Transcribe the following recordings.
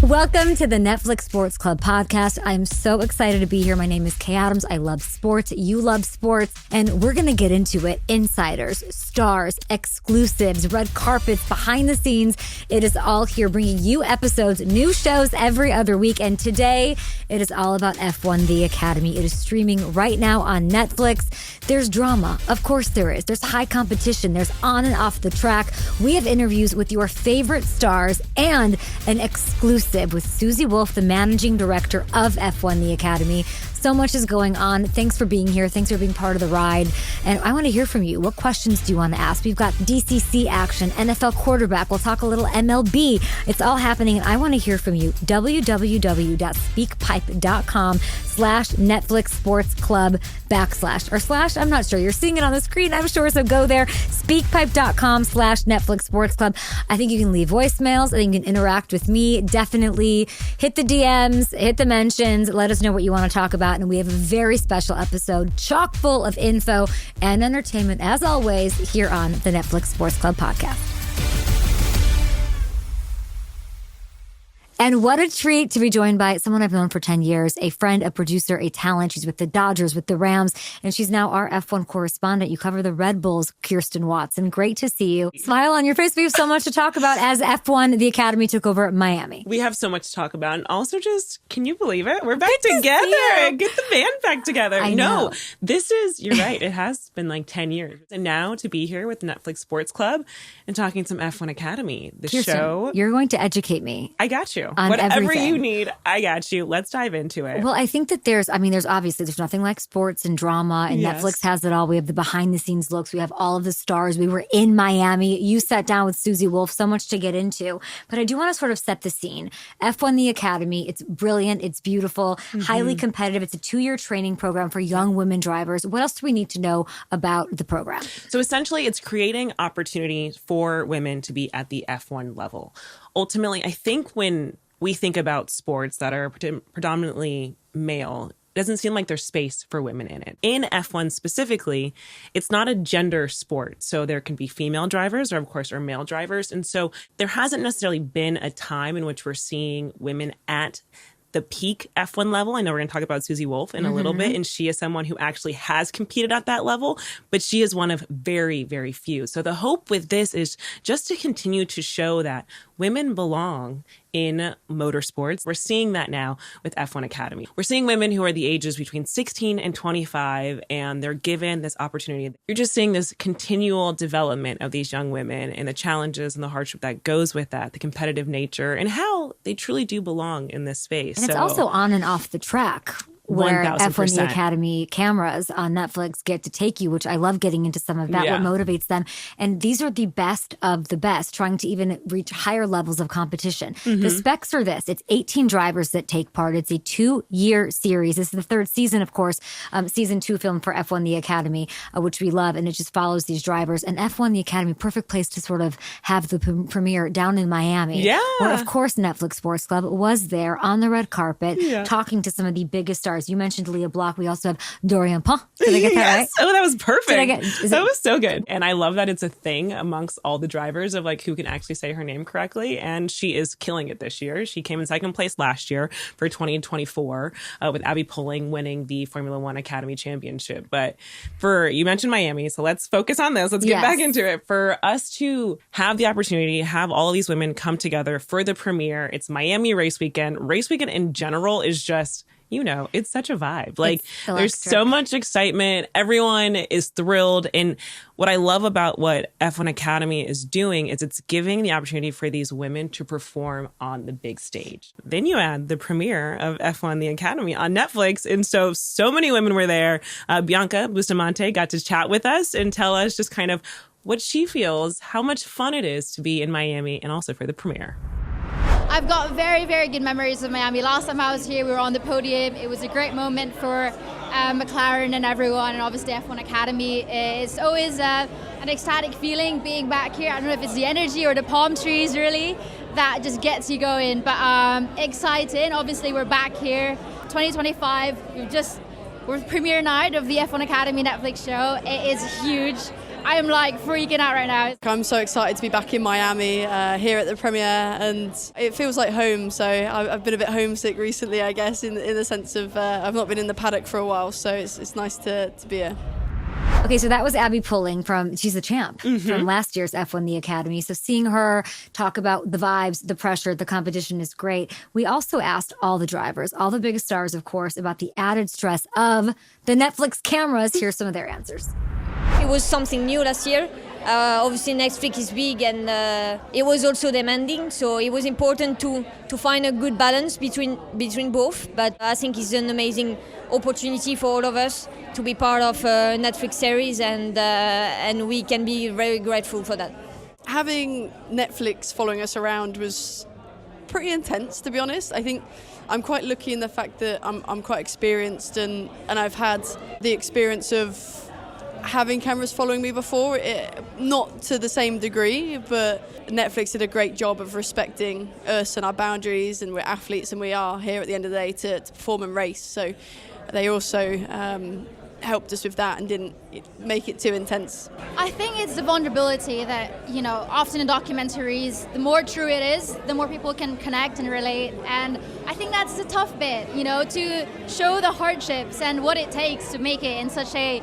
Welcome to the Netflix Sports Club podcast. I'm so excited to be here. My name is Kay Adams. I love sports. You love sports. And we're going to get into it. Insiders, stars, exclusives, red carpets, behind the scenes. It is all here bringing you episodes, new shows every other week. And today it is all about F1 The Academy. It is streaming right now on Netflix. There's drama. Of course there is. There's high competition. There's on and off the track. We have interviews with your favorite stars and an exclusive with Susie Wolff, the managing director of F1 The Academy. So much is going on. Thanks for being here. Thanks for being part of the ride. And I want to hear from you. What questions do you want to ask? We've got DCC action, NFL quarterback. We'll talk a little MLB. It's all happening. And I want to hear from you. www.speakpipe.com/Netflix Sports Club / I'm not sure. You're seeing it on the screen, I'm sure. So go there. Speakpipe.com/Netflix Sports Club. I think you can leave voicemails. I think you can interact with me. Definitely hit the DMs, hit the mentions. Let us know what you want to talk about. And we have a very special episode chock full of info and entertainment, as always, here on the Netflix Sports Club podcast. And what a treat to be joined by someone I've known for 10 years, a friend, a producer, a talent. She's with the Dodgers, with the Rams, and she's now our F1 correspondent. You cover the Red Bulls, Kirsten Watson. Great to see you. Smile on your face. We have so much to talk about as F1 The Academy took over Miami. We have so much to talk about. And also just, can you believe it? We're back together. Get the band back together. I know. This is, you're right, it has been like 10 years. And now to be here with Netflix Sports Club and talking some F1 Academy, the Kirsten, show. You're going to educate me. I got you. On whatever everything. you need, I got you. Let's dive into it. Well, I think that there's obviously there's nothing like sports and drama, and Yes. Netflix has it all. We have the behind the scenes looks. We have all of the stars. We were in Miami. You sat down with Susie Wolff. So much to get into. But I do want to sort of set the scene. F1 The Academy, it's brilliant. It's beautiful, highly competitive. It's a 2-year training program for young women drivers. What else do we need to know about the program? So essentially, it's creating opportunities for women to be at the F1 level. Ultimately, I think when we think about sports that are predominantly male, it doesn't seem like there's space for women in it. In F1 specifically, it's not a gender sport. So there can be female drivers or, of course, or male drivers. And so there hasn't necessarily been a time in which we're seeing women at the peak F1 level. I know we're going to talk about Susie Wolff in a little bit, and she is someone who actually has competed at that level, but she is one of very, very few. So the hope with this is just to continue to show that women belong in motorsports. We're seeing that now with F1 Academy. We're seeing women who are the ages between 16 and 25, and they're given this opportunity. You're just seeing this continual development of these young women and the challenges and the hardship that goes with that, the competitive nature, and how they truly do belong in this space. And it's also on and off the track, where 1000%. F1 The Academy cameras on Netflix get to take you, which I love getting into some of that, Yeah. what motivates them. And these are the best of the best, trying to even reach higher levels of competition. The specs are this. It's 18 drivers that take part. It's a 2-year series. This is the 3rd season, of course, season 2 film for F1 The Academy, which we love. And it just follows these drivers. And F1 The Academy, perfect place to sort of have the premiere down in Miami. Yeah. Where, of course, Netflix Sports Club was there on the red carpet, talking to some of the biggest stars. You mentioned Leah Block. We also have Dorian Pont. Did I get that right? Oh, that was perfect. Is That it- was so good. And I love that it's a thing amongst all the drivers of like who can actually say her name correctly. And she is killing it this year. She came in 2nd place last year for 2024 with Abby Pulling winning the Formula One Academy Championship. But you mentioned Miami, so let's focus on this. Let's get back into it. For us to have the opportunity, have all of these women come together for the premiere. It's Miami race weekend. Race weekend in general is just, it's such a vibe. Like, there's so much excitement. Everyone is thrilled. And what I love about what F1 Academy is doing is it's giving the opportunity for these women to perform on the big stage. Then you add the premiere of F1 The Academy on Netflix. And so many women were there. Bianca Bustamante got to chat with us and tell us just kind of what she feels, how much fun it is to be in Miami, and also for the premiere. I've got very, very good memories of Miami. Last time I was here, we were on the podium. It was a great moment for McLaren and everyone, and obviously F1 Academy. It's always an ecstatic feeling being back here. I don't know if it's the energy or the palm trees, really, that just gets you going. But exciting. Obviously, we're back here. 2025, we're premiere night of the F1 Academy Netflix show. It is huge. I am like freaking out right now. I'm so excited to be back in Miami here at the premiere, and it feels like home. So I've been a bit homesick recently, I guess, in the sense of I've not been in the paddock for a while. So it's nice to be here. Okay, so that was Abby Pulling she's the champ from last year's F1 The Academy. So seeing her talk about the vibes, the pressure, the competition is great. We also asked all the drivers, all the biggest stars, of course, about the added stress of the Netflix cameras. Here's some of their answers. It was something new last year. Obviously Netflix is big, and it was also demanding, so it was important to find a good balance between both. But I think it's an amazing opportunity for all of us to be part of a Netflix series, and we can be very grateful for that. Having Netflix following us around was pretty intense, to be honest. I think I'm quite lucky in the fact that I'm quite experienced, and I've had the experience of having cameras following me before, not to the same degree, but Netflix did a great job of respecting us and our boundaries, and we're athletes and we are here at the end of the day to perform and race. So they also helped us with that and didn't make it too intense. I think it's the vulnerability that, often in documentaries, the more true it is, the more people can connect and relate. And I think that's the tough bit, to show the hardships and what it takes to make it in such a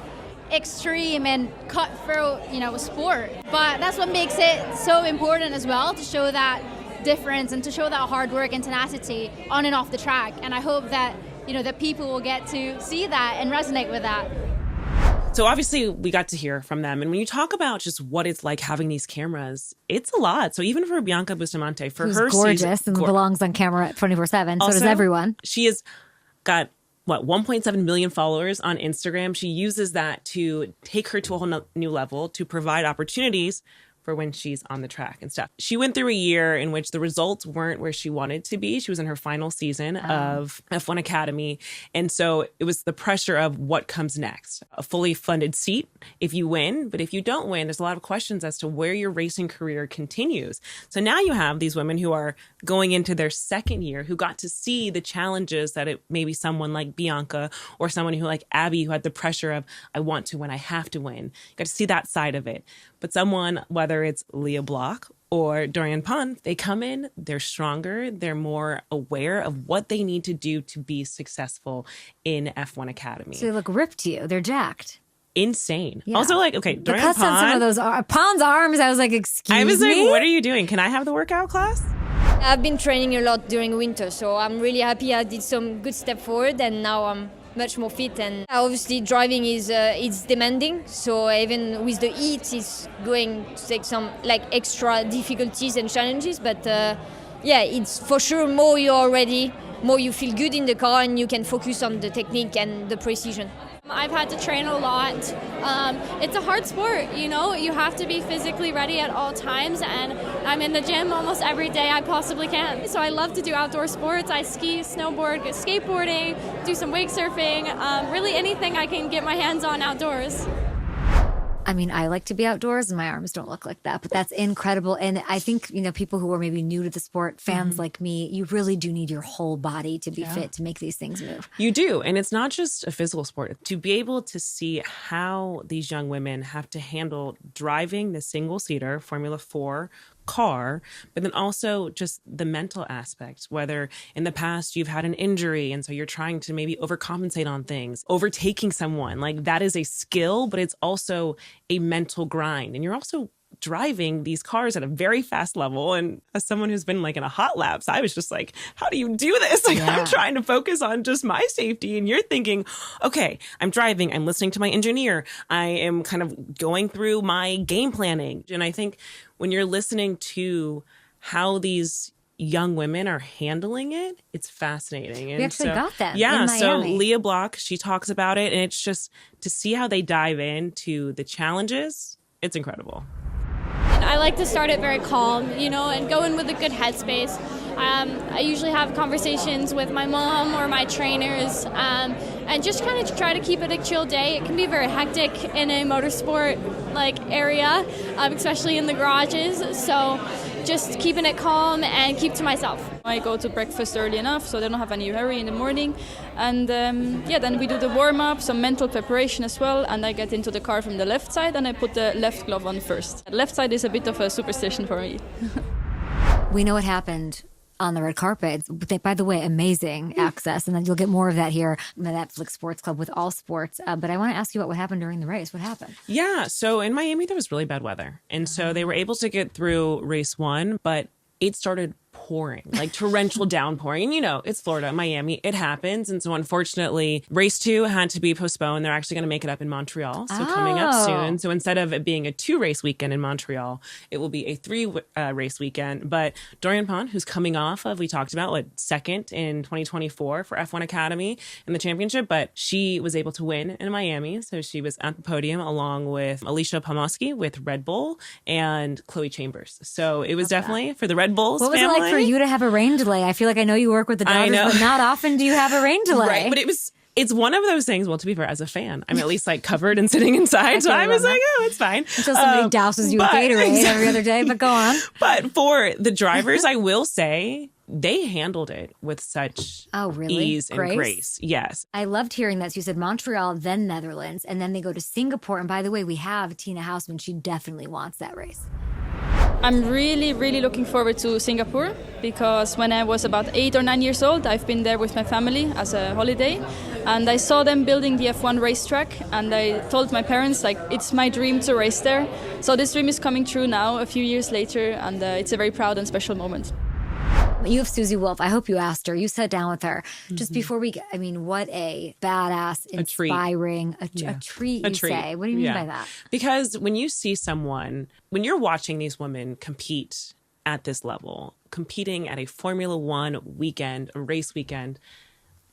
extreme and cutthroat, sport. But that's what makes it so important as well, to show that difference and to show that hard work and tenacity on and off the track. And I hope that, that people will get to see that and resonate with that. So obviously we got to hear from them. And when you talk about just what it's like having these cameras, it's a lot. So even for Bianca Bustamante, for Who's her gorgeous season, and belongs on camera 24/7. So also, does everyone. She has got 1.7 million followers on Instagram. She uses that to take her to a whole new level, to provide opportunities for when she's on the track and stuff. She went through a year in which the results weren't where she wanted to be. She was in her final season of F1 Academy. And so it was the pressure of what comes next. A fully funded seat if you win, but if you don't win, there's a lot of questions as to where your racing career continues. So now you have these women who are going into their second year, who got to see the challenges that maybe someone like Bianca or someone who like Abby, who had the pressure of, I want to win, I have to win. You got to see that side of it. But someone, whether it's Leah Block or Dorian Pond, they come in, they're stronger, they're more aware of what they need to do to be successful in F1 Academy. So they look ripped to you. They're jacked. Insane. Yeah. Also, like, okay, The Dorian cuts on some of those Pond's arms, I was like, excuse me? I was like, what are you doing? Can I have the workout class? I've been training a lot during winter, so I'm really happy I did some good step forward, and now I'm much more fit. And obviously driving is it's demanding, so even with the heat it's going to take some like extra difficulties and challenges, but it's for sure more you're ready, more you feel good in the car, and you can focus on the technique and the precision. I've had to train a lot. It's a hard sport, you have to be physically ready at all times, and I'm in the gym almost every day I possibly can. So I love to do outdoor sports. I ski, snowboard, skateboarding, do some wake surfing, really anything I can get my hands on outdoors. I mean, I like to be outdoors and my arms don't look like that, but that's incredible. And I think, people who are maybe new to the sport, fans like me, you really do need your whole body to be fit to make these things move. You do. And it's not just a physical sport. To be able to see how these young women have to handle driving the single-seater Formula 4 car, but then also just the mental aspect, whether in the past you've had an injury and so you're trying to maybe overcompensate on things, overtaking someone, like that is a skill, but it's also a mental grind. And you're also driving these cars at a very fast level. And as someone who's been like in a hot laps, I was just like, how do you do this? Like, I'm trying to focus on just my safety. And you're thinking, okay, I'm driving, I'm listening to my engineer, I am kind of going through my game planning. And I think when you're listening to how these young women are handling it, it's fascinating. And we actually got them yeah, in so Miami. Leah Block, she talks about it, and it's just to see how they dive into the challenges, it's incredible. I like to start it very calm, and go in with a good headspace. I usually have conversations with my mom or my trainers, and just kind of try to keep it a chill day. It can be very hectic in a motorsport area, especially in the garages. So, just keeping it calm and keep to myself. I go to breakfast early enough so they don't have any hurry in the morning. And then we do the warm-up, some mental preparation as well. And I get into the car from the left side and I put the left glove on first. The left side is a bit of a superstition for me. We know what happened on the red carpet. By the way, amazing access. And then you'll get more of that here on the Netflix Sports Club with all sports. But I want to ask you what happened during the race. What happened? Yeah. So in Miami, there was really bad weather. And so they were able to get through race 1, but it started pouring, like torrential downpouring. And, you know, it's Florida, Miami, it happens. And so unfortunately, race 2 had to be postponed. They're actually going to make it up in Montreal. So coming up soon. So instead of it being a 2-race weekend in Montreal, it will be a 3-race weekend. But Dorian Pond, who's coming off of, we talked about, second in 2024 for F1 Academy in the championship, but she was able to win in Miami. So she was at the podium along with Alicia Pomoski with Red Bull and Chloe Chambers. So it was definitely for the Red Bulls What was family. it like for you to have a rain delay? I feel like I know you work with the drivers, but not often do you have a rain delay. Right, but it's one of those things, well, to be fair, as a fan, I'm at least like covered and sitting inside. So I was like, oh, it's fine. Until somebody douses you with Gatorade every other day, but go on. But for the drivers, I will say they handled it with such ease and grace. Yes. I loved hearing that. So you said Montreal, then Netherlands, and then they go to Singapore. And by the way, we have Tina Hausman. She definitely wants that race. I'm really, really looking forward to Singapore because when I was about 8 or 9 years old, I've been there with my family as a holiday. And I saw them building the F1 racetrack. And I told my parents, like, it's my dream to race there. So this dream is coming true now, a few years later. And it's a very proud and special moment. You have Susie Wolf. I hope you asked her. You sat down with her. Just before we get, I mean, what a badass, inspiring, a treat, you say. What do you mean by that? Because when you see someone, when you're watching these women compete at this level, competing at a Formula One weekend, a race weekend,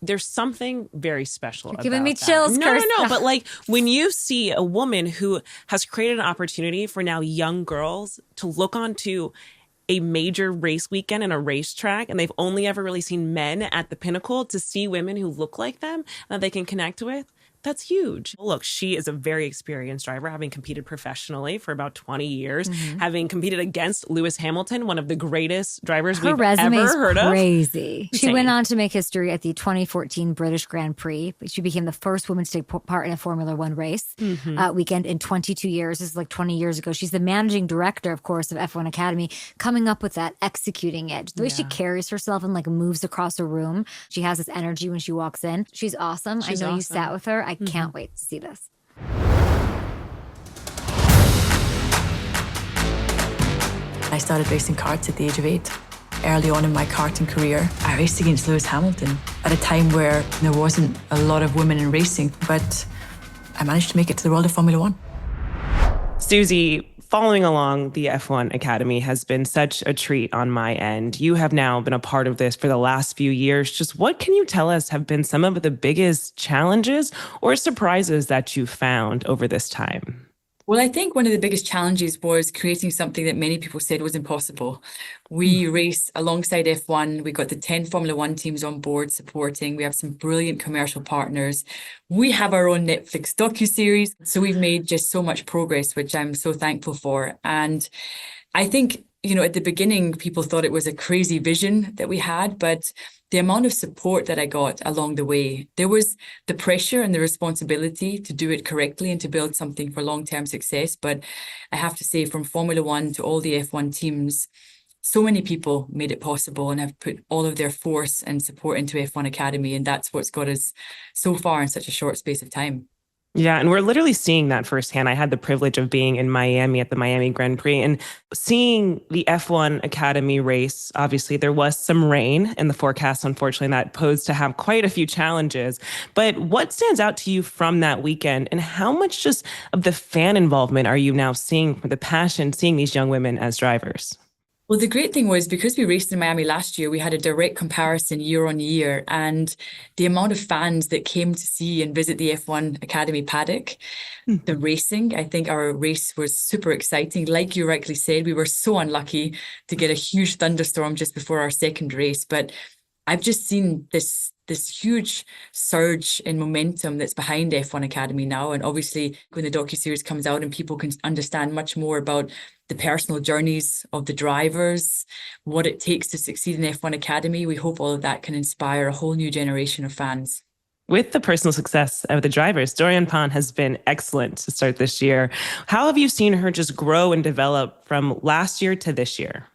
there's something very special about giving me that. chills, No, but like when you see a woman who has created an opportunity for now young girls to look onto a major race weekend and a racetrack, and they've only ever really seen men at the pinnacle, to see women who look like them that they can connect with, that's huge. Look, she is a very experienced driver, having competed professionally for about 20 years, having competed against Lewis Hamilton, one of the greatest drivers we've ever heard of. Crazy. She Insane. went on to make history at the 2014 British Grand Prix. She became the first woman to take part in a Formula One race weekend in 22 years. This is like 20 years ago. She's the managing director, of course, of F1 Academy, coming up with that, executing it. The way she carries herself and like moves across a room. She has this energy when she walks in. She's awesome. I know you sat with her. I can't wait to see this. I started racing karts at the age of 8. Early on in my karting career, I raced against Lewis Hamilton at a time where there wasn't a lot of women in racing, but I managed to make it to the world of Formula One. Susie, following along the F1 Academy has been such a treat on my end. You have now been a part of this for the last few years. Just what can you tell us have been some of the biggest challenges or surprises that you found over this time? Well, I think one of the biggest challenges was creating something that many people said was impossible. We race alongside F1. We got the 10 Formula One teams on board supporting. We have some brilliant commercial partners. We have our own Netflix docuseries. So we've made just so much progress, which I'm so thankful for. And I think, you know, at the beginning, people thought it was a crazy vision that we had, but the amount of support that I got along the way, there was the pressure and the responsibility to do it correctly and to build something for long-term success. But I have to say, from Formula One to all the F1 teams, so many people made it possible and have put all of their force and support into F1 Academy. And that's what's got us so far in such a short space of time. Yeah, and we're literally seeing that firsthand. I had the privilege of being in Miami at the Miami Grand Prix and seeing the F1 Academy race. Obviously, there was some rain in the forecast, unfortunately, that posed to have quite a few challenges. But what stands out to you from that weekend, and how much just of the fan involvement are you now seeing, for the passion, seeing these young women as drivers? Well, the great thing was, because we raced in Miami last year, we had a direct comparison year on year, and the amount of fans that came to see and visit the F1 Academy paddock, the racing, I think our race was super exciting. Like you rightly said, we were so unlucky to get a huge thunderstorm just before our second race, but I've just seen this this huge surge in momentum that's behind F1 Academy now. And obviously, when the docuseries comes out and people can understand much more about the personal journeys of the drivers, what it takes to succeed in F1 Academy, we hope all of that can inspire a whole new generation of fans. With the personal success of the drivers, Dorian Pan has been excellent to start this year. How have you seen her just grow and develop from last year to this year?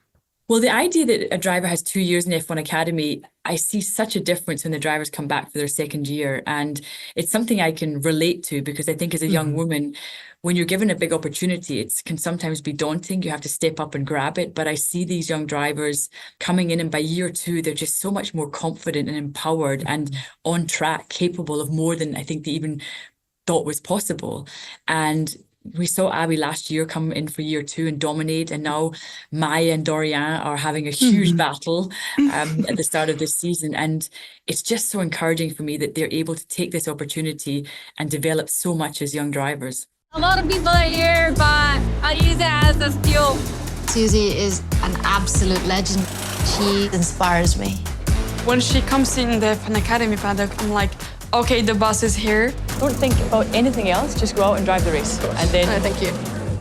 Well, the idea that a driver has 2 years in F1 Academy, I see such a difference when the drivers come back for their second year. And it's something I can relate to, because I think as a young woman, when you're given a big opportunity, it can sometimes be daunting. You have to step up and grab it. But I see these young drivers coming in, and by year 2, they're just so much more confident and empowered and on track, capable of more than I think they even thought was possible. And we saw Abby last year come in for year 2 and dominate, and now Maya and Dorian are having a huge battle at the start of this season. And it's just so encouraging for me that they're able to take this opportunity and develop so much as young drivers. A lot of people are here, but I use it as a fuel. Susie is an absolute legend. She inspires me. When she comes in the F1 Academy paddock, I'm like, okay, the bus is here. Don't think about anything else, just go out and drive the race. And then thank you.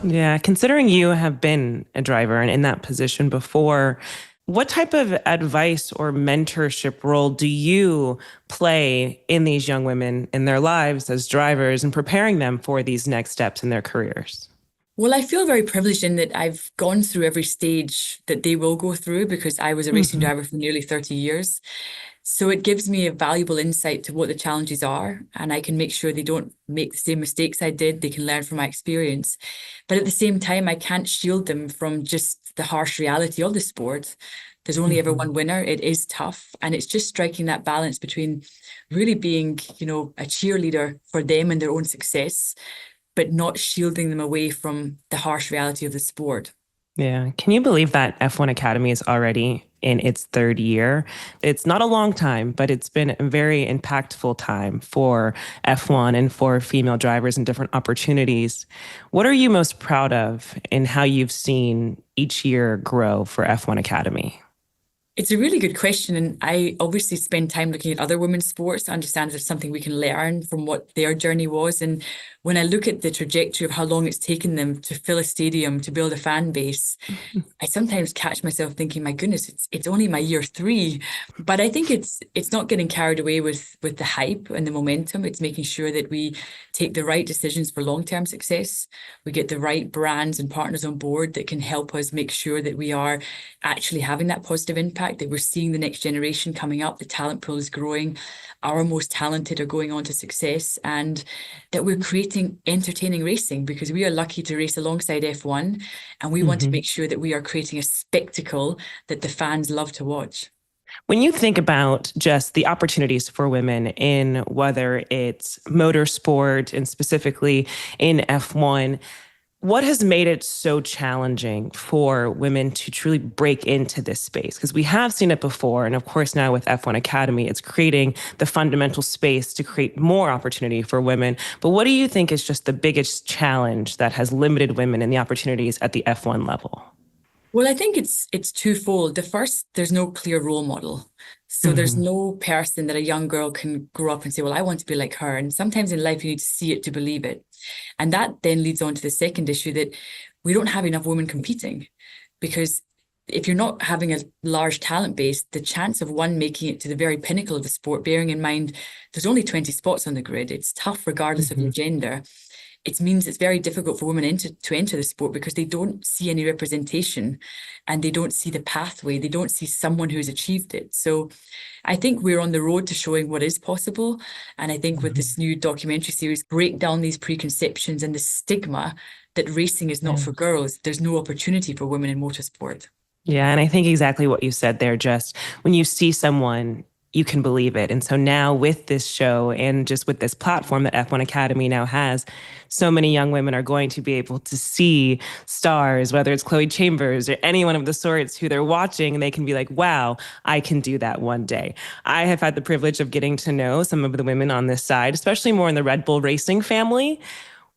Yeah, considering you have been a driver and in that position before, what type of advice or mentorship role do you play in these young women in their lives as drivers and preparing them for these next steps in their careers? Well, I feel very privileged in that I've gone through every stage that they will go through, because I was a racing driver for nearly 30 years. So it gives me a valuable insight to what the challenges are, and I can make sure they don't make the same mistakes I did. They can learn from my experience. But at the same time, I can't shield them from just the harsh reality of the sport. There's only ever one winner. It is tough. And it's just striking that balance between really being, a cheerleader for them and their own success, but not shielding them away from the harsh reality of the sport. Yeah. Can you believe that F1 Academy is already in its 3rd year? It's not a long time, but it's been a very impactful time for F1 and for female drivers and different opportunities. What are you most proud of in how you've seen each year grow for F1 Academy? It's a really good question. And I obviously spend time looking at other women's sports to understand if there's something we can learn from what their journey was. And when I look at the trajectory of how long it's taken them to fill a stadium, to build a fan base, I sometimes catch myself thinking, my goodness, it's only my year 3. But I think it's not getting carried away with the hype and the momentum. It's making sure that we take the right decisions for long-term success. We get the right brands and partners on board that can help us make sure that we are actually having that positive impact, that we're seeing the next generation coming up, the talent pool is growing, our most talented are going on to success, and that we're creating entertaining racing, because we are lucky to race alongside F1, and we want to make sure that we are creating a spectacle that the fans love to watch. When you think about just the opportunities for women in whether it's motorsport and specifically in F1, what has made it so challenging for women to truly break into this space? Because we have seen it before. And of course, now with F1 Academy, it's creating the fundamental space to create more opportunity for women. But what do you think is just the biggest challenge that has limited women in the opportunities at the F1 level? Well, I think it's twofold. The first, there's no clear role model. So there's no person that a young girl can grow up and say, well, I want to be like her. And sometimes in life, you need to see it to believe it. And that then leads on to the second issue, that we don't have enough women competing. Because if you're not having a large talent base, the chance of one making it to the very pinnacle of the sport, bearing in mind there's only 20 spots on the grid, it's tough regardless of your gender. It means it's very difficult for women to enter the sport, because they don't see any representation and they don't see the pathway. They don't see someone who's achieved it. So I think we're on the road to showing what is possible. And I think with this new documentary series, break down these preconceptions and the stigma that racing is not for girls. There's no opportunity for women in motorsport. Yeah, and I think exactly what you said there, just when you see someone, you can believe it. And so now with this show and just with this platform that F1 Academy now has, so many young women are going to be able to see stars, whether it's Chloe Chambers or anyone of the sorts who they're watching, and they can be like, wow, I can do that one day. I have had the privilege of getting to know some of the women on this side, especially more in the Red Bull Racing family.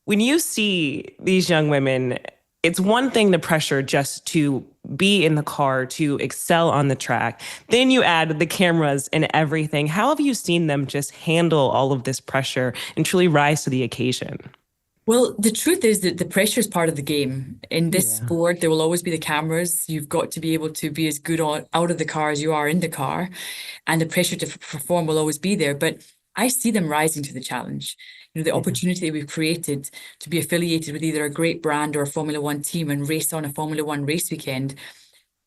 When you see these young women, It's one thing, the pressure just to be in the car, to excel on the track. Then you add the cameras and everything. How have you seen them just handle all of this pressure and truly rise to the occasion? Well, the truth is that the pressure is part of the game. In this sport, there will always be the cameras. You've got to be able to be as good out of the car as you are in the car. And the pressure to perform will always be there. But I see them rising to the challenge. The opportunity that we've created to be affiliated with either a great brand or a Formula One team and race on a Formula One race weekend,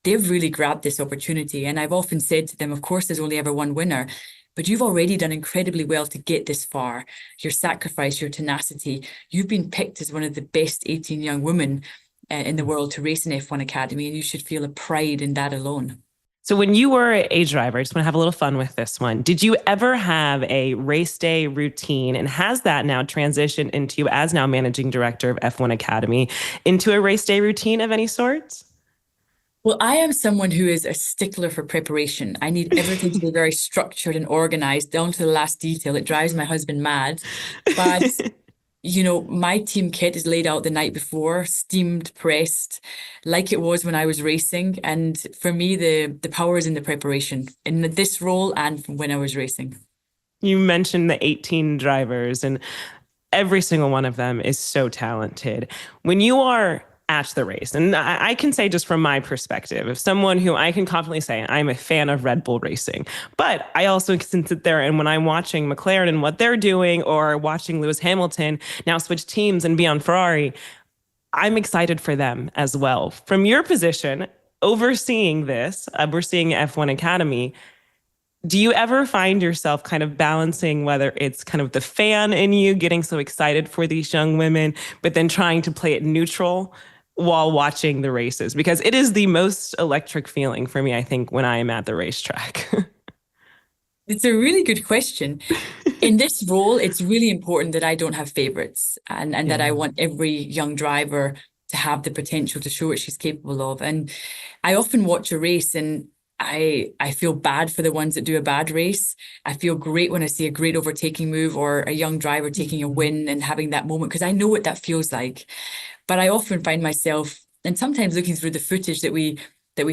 they've really grabbed this opportunity. And I've often said to them, of course, there's only ever one winner, but you've already done incredibly well to get this far. Your sacrifice, your tenacity, you've been picked as one of the best 18 young women in the world to race in F1 Academy, and you should feel a pride in that alone. So when you were a driver, I just want to have a little fun with this one. Did you ever have a race day routine? And has that now transitioned into, as now managing director of F1 Academy, into a race day routine of any sorts? Well, I am someone who is a stickler for preparation. I need everything to be very structured and organized down to the last detail. It drives my husband mad. But my team kit is laid out the night before, steamed, pressed, like it was when I was racing. And for me, the power is in the preparation, in this role and when I was racing. You mentioned the 18 drivers, and every single one of them is so talented. When you are at the race, and I can say just from my perspective, if someone who I can confidently say I'm a fan of Red Bull racing, but I also can sit there and when I'm watching McLaren and what they're doing, or watching Lewis Hamilton now switch teams and be on Ferrari, I'm excited for them as well. From your position, overseeing this, overseeing F1 Academy, do you ever find yourself kind of balancing whether it's kind of the fan in you getting so excited for these young women, but then trying to play it neutral while watching the races? Because it is the most electric feeling for me, I think, when I am at the racetrack. It's a really good question. In this role, it's really important that I don't have favorites and that I want every young driver to have the potential to show what she's capable of. And I often watch a race and I feel bad for the ones that do a bad race. I feel great when I see a great overtaking move or a young driver taking a win and having that moment, because I know what that feels like. But I often find myself, and sometimes looking through the footage that we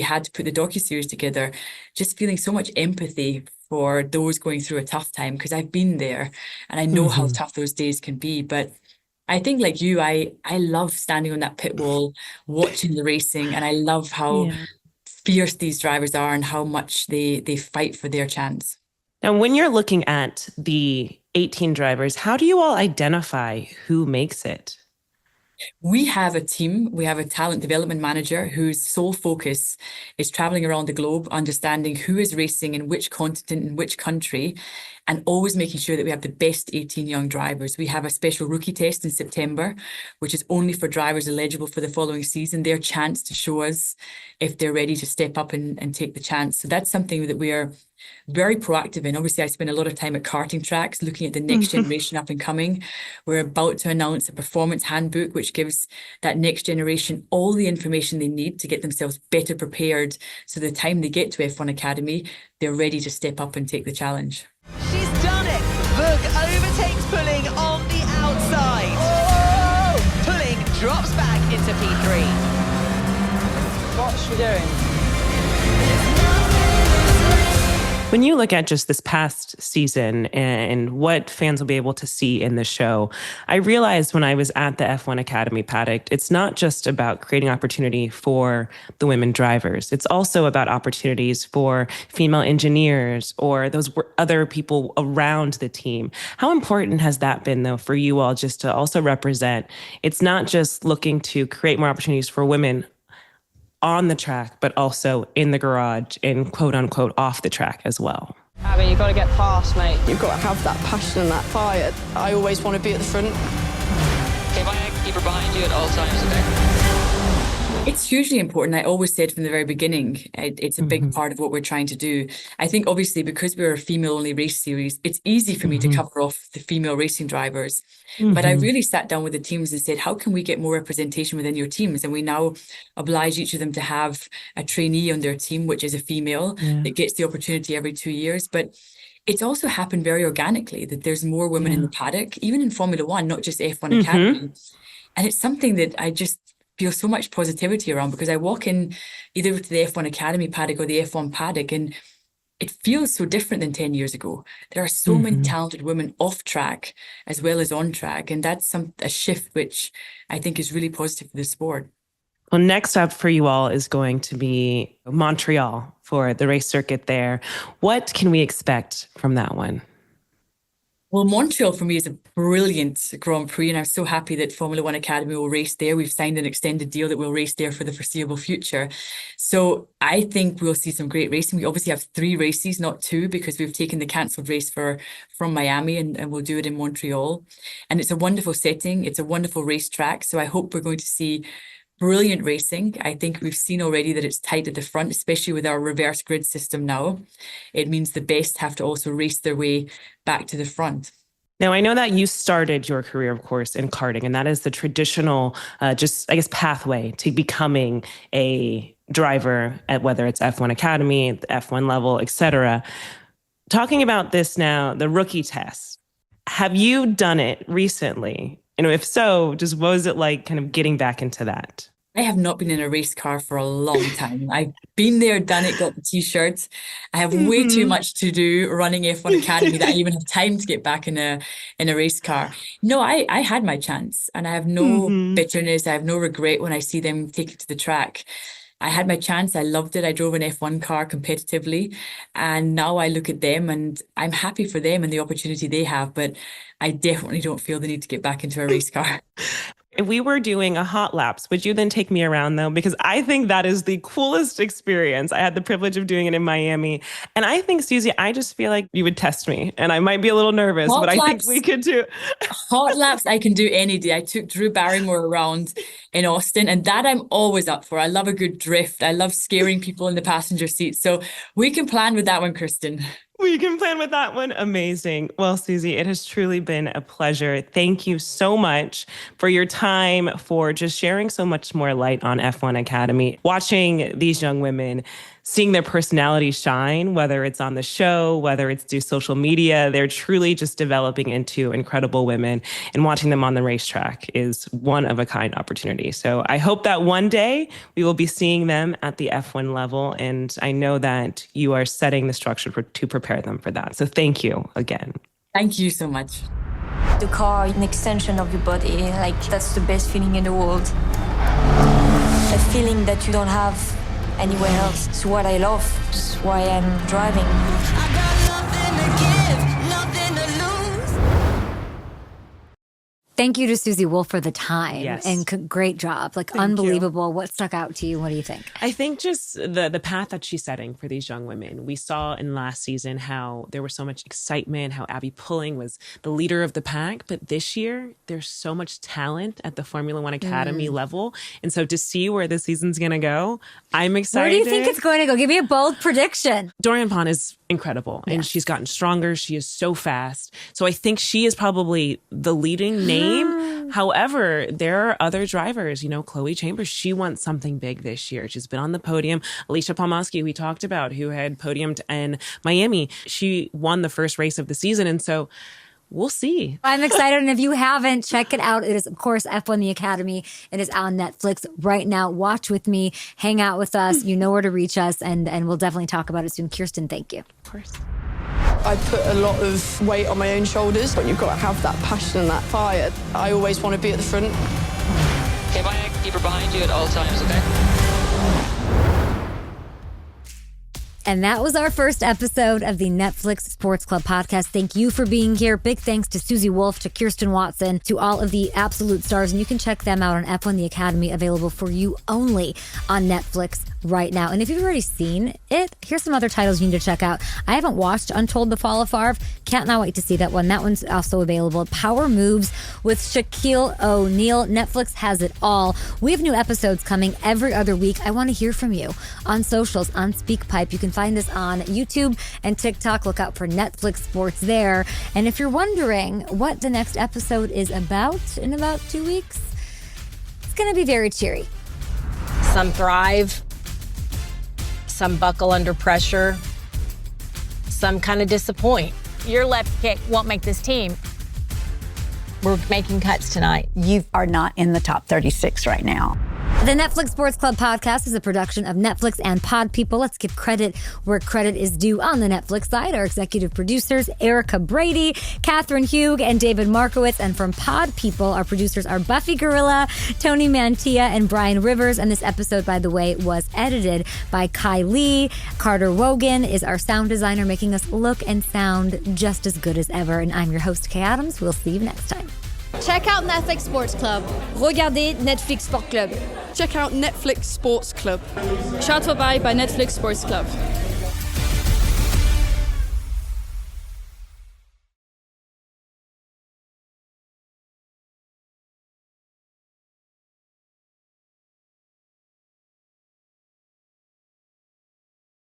had to put the docuseries together, just feeling so much empathy for those going through a tough time, because I've been there and I know how tough those days can be. But I think, like you, I love standing on that pit wall, watching the racing, and I love how fierce these drivers are and how much they fight for their chance. Now, when you're looking at the 18 drivers, how do you all identify who makes it? We have a team. We have a talent development manager whose sole focus is traveling around the globe, understanding who is racing in which continent, in which country, and always making sure that we have the best 18 young drivers. We have a special rookie test in September, which is only for drivers eligible for the following season, their chance to show us if they're ready to step up and take the chance. So that's something that we are very proactive in. Obviously, I spend a lot of time at karting tracks looking at the next generation up and coming. We're about to announce a performance handbook, which gives that next generation all the information they need to get themselves better prepared. So the time they get to F1 Academy, they're ready to step up and take the challenge. She's done it! Look, overtakes pulling on the outside. Oh! Pulling drops back into P3. What's she doing? When you look at just this past season and what fans will be able to see in the show, I realized when I was at the F1 Academy paddock, it's not just about creating opportunity for the women drivers. It's also about opportunities for female engineers or those other people around the team. How important has that been, though, for you all just to also represent? It's not just looking to create more opportunities for women on the track, but also in the garage and quote unquote off the track as well. Abby, you've got to get past, mate. You've got to have that passion and that fire. I always want to be at the front. Okay, my keeper behind you at all times, okay? It's hugely important. I always said from the very beginning, it's a big part of what we're trying to do. I think obviously because we're a female-only race series, it's easy for me to cover off the female racing drivers. But I really sat down with the teams and said, how can we get more representation within your teams? And we now oblige each of them to have a trainee on their team, which is a female that gets the opportunity every 2 years. But it's also happened very organically that there's more women in the paddock, even in Formula One, not just F1 Academy. And it's something that feel so much positivity around, because I walk in either to the F1 Academy paddock or the F1 paddock, and it feels so different than 10 years ago. There are so many talented women off track as well as on track. And that's a shift which I think is really positive for the sport. Well, next up for you all is going to be Montreal for the race circuit there. What can we expect from that one? Well, Montreal for me is a brilliant Grand Prix, and I'm so happy that Formula One Academy will race there. We've signed an extended deal that we'll race there for the foreseeable future. So I think we'll see some great racing. We obviously have 3 races, not 2, because we've taken the cancelled race from Miami, and we'll do it in Montreal. And it's a wonderful setting. It's a wonderful racetrack. So I hope we're going to see brilliant racing. I think we've seen already that it's tight at the front, especially with our reverse grid system now. It means the best have to also race their way back to the front. Now, I know that you started your career, of course, in karting, and that is the traditional, pathway to becoming a driver at whether it's F1 Academy, the F1 level, etc. Talking about this now, the rookie test, have you done it recently? And if so, just what was it like kind of getting back into that? I have not been in a race car for a long time. I've been there, done it, got the t-shirts. I have way too much to do running F1 Academy that I even have time to get back in a race car. No, I had my chance, and I have no bitterness. I have no regret when I see them take it to the track. I had my chance. I loved it. I drove an F1 car competitively, and now I look at them and I'm happy for them and the opportunity they have, but I definitely don't feel the need to get back into a race car. If we were doing a hot laps, would you then take me around though? Because I think that is the coolest experience. I had the privilege of doing it in Miami. And I think, Susie, I just feel like you would test me, and I might be a little nervous, but I think we could do. Hot laps I can do any day. I took Drew Barrymore around in Austin, and that I'm always up for. I love a good drift. I love scaring people in the passenger seat. So we can plan with that one, Kristen. We can plan with that one. Amazing. Well, Susie, it has truly been a pleasure. Thank you so much for your time, for just sharing so much more light on F1 Academy. Watching these young women, seeing their personality shine, whether it's on the show, whether it's through social media, they're truly just developing into incredible women. And watching them on the racetrack is one of a kind opportunity. So I hope that one day we will be seeing them at the F1 level. And I know that you are setting the structure to prepare them for that. So thank you again. Thank you so much. The car, an extension of your body, like that's the best feeling in the world. A feeling that you don't have anywhere else. It's what I love. It's why I'm driving. I got nothing to give, nothing to lose. Thank you to Susie Wolff for the time. Yes. And great job. Like, Thank unbelievable. What stuck out to you? What do you think? I think just the path that she's setting for these young women. We saw in last season how there was so much excitement, how Abby Pulling was the leader of the pack. But this year, there's so much talent at the Formula One Academy level. And so to see where the season's going to go, I'm excited. Where do you think it's going to go? Give me a bold prediction. Dorian Pond is incredible, and she's gotten stronger. She is so fast. So I think she is probably the leading name. However, there are other drivers, Chloe Chambers, she wants something big this year. She's been on the podium. Alicia Palmosky, we talked about, who had podiumed in Miami. She won the first race of the season. And so we'll see. I'm excited. And if you haven't, check it out. It is, of course, F1 The Academy. It is on Netflix right now. Watch with me. Hang out with us. You know where to reach us. And we'll definitely talk about it soon. Kirsten, thank you. Of course. I put a lot of weight on my own shoulders, but you've got to have that passion and that fire. I always want to be at the front. Okay, Maya, keep her behind you at all times, okay? And that was our first episode of the Netflix Sports Club podcast. Thank you for being here. Big thanks to Susie Wolff, to Kirsten Watson, to all of the absolute stars. And you can check them out on F1 The Academy, available for you only on Netflix right now. And if you've already seen it, here's some other titles you need to check out. I haven't watched Untold: The Fall of Favre. Can't not wait to see that one. That one's also available. Power Moves with Shaquille O'Neal. Netflix has it all. We have new episodes coming every other week. I want to hear from you on socials, on SpeakPipe. You can find us on YouTube and TikTok. Look out for Netflix Sports there. And if you're wondering what the next episode is about in about 2 weeks, it's going to be very cheery. Some thrive, some buckle under pressure, some kind of disappoint. Your left kick won't make this team. We're making cuts tonight. You are not in the top 36 right now. The Netflix Sports Club podcast is a production of Netflix and Pod People. Let's give credit where credit is due on the Netflix side. Our executive producers, Erica Brady, Catherine Hugh, and David Markowitz. And from Pod People, our producers are Buffy Gorilla, Tony Mantia, and Brian Rivers. And this episode, by the way, was edited by Kai Lee. Carter Wogan is our sound designer, making us look and sound just as good as ever. And I'm your host, Kay Adams. We'll see you next time. Check out Netflix Sports Club. Regardez Netflix Sport Club. Check out Netflix Sports Club. Schaut vorbei bei Netflix Sports Club.